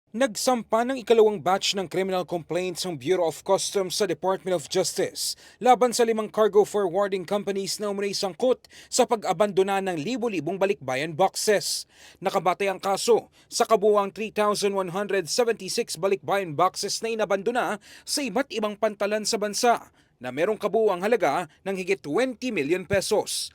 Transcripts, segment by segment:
Nagsampa ng ikalawang batch ng criminal complaints ang Bureau of Customs sa Department of Justice laban sa 5 cargo forwarding companies na umunay sangkot sa pag-abandona ng libo-libong balikbayan boxes. Nakabatay ang kaso sa kabuuang 3,176 balikbayan boxes na inabandona sa iba't ibang pantalan sa bansa na merong kabuuang halaga ng higit 20 million pesos.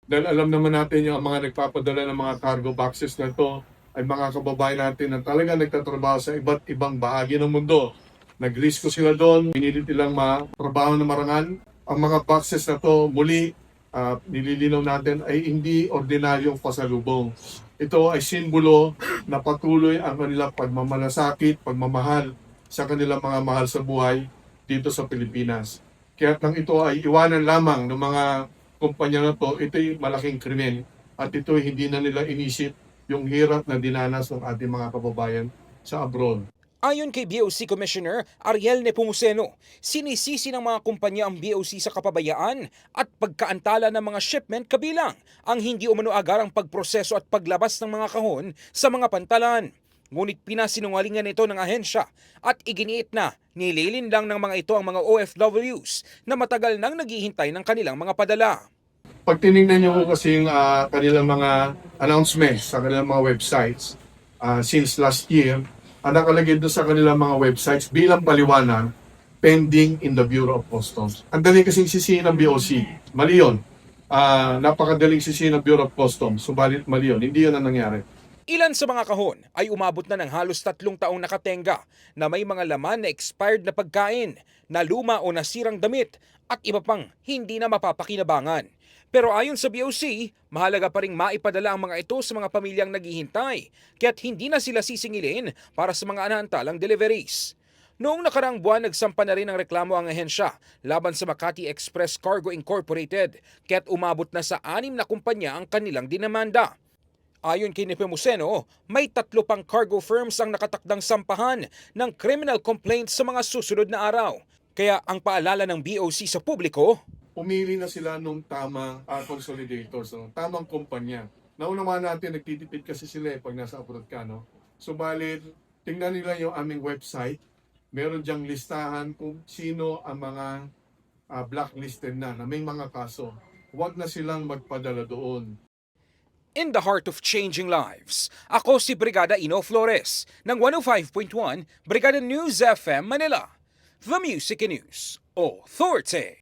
Dahil alam naman natin yung mga nagpapadala ng mga cargo boxes na ito ay mga kababayan natin na talaga nagtatrabaho sa iba't ibang bahagi ng mundo. Nagrisko sila doon, pinilit nilang matrabaho na marangal. Ang mga boxes na ito muli, nililinaw natin ay hindi ordinaryong pasalubong. Ito ay simbolo na patuloy ang kanilang pagmamalasakit, pagmamahal sa kanilang mga mahal sa buhay dito sa Pilipinas. Kaya nang ito ay iwanan lamang ng mga kumpanya na to, ito'y malaking krimen at ito'y hindi na nila inisip yung hirap na dinanas ng ating mga kababayan sa abroad. Ayon kay BOC Commissioner Ariel Nepomuceno, sinisisi ng mga kumpanya ang BOC sa kapabayaan at pagkaantala ng mga shipment kabilang ang hindi umano agarang pagproseso at paglabas ng mga kahon sa mga pantalan. Ngunit pinasinungalingan ito ng ahensya at iginiit na nililin lang ng mga ito ang mga OFWs na matagal nang naghihintay ng kanilang mga padala. Pag tinignan nyo kasi yung kanilang mga announcements sa kanilang mga websites since last year, ang nakalagay doon sa kanilang mga websites bilang paliwanag, pending in the Bureau of Customs. Ang daling kasing sisihin ng BOC. Mali yun. Napakadaling sisihin ng Bureau of Customs. Subalit mali yun. Hindi yun ang nangyari. Ilan sa mga kahon ay umabot na ng halos 3 taong nakatenga na may mga laman na expired na pagkain, na luma o nasirang damit at iba pang hindi na mapapakinabangan. Pero ayon sa BOC, mahalaga pa ring maipadala ang mga ito sa mga pamilyang naghihintay, kaya't hindi na sila sisingilin para sa mga anaantalang deliveries. Noong nakarang buwan, nagsampa na rin ang reklamo ang ahensya laban sa Makati Express Cargo Incorporated, kaya't umabot na sa 6 na kumpanya ang kanilang dinamanda. Ayon kay Nepomuceno, may 3 pang cargo firms ang nakatakdang sampahan ng criminal complaints sa mga susunod na araw. Kaya ang paalala ng BOC sa publiko, Pumili na sila nung tamang consolidators, no? Tamang kumpanya. Naunawaan natin, nagtitipid kasi sila pag nasa abroad ka. No? Subalit, tingnan nila yung aming website. Meron diyang listahan kung sino ang mga blacklisted na may mga kaso. Huwag na silang magpadala doon. in the heart of changing lives, ako si Brigada Ino Flores ng 105.1 Brigada News FM Manila, The Music and News Authority.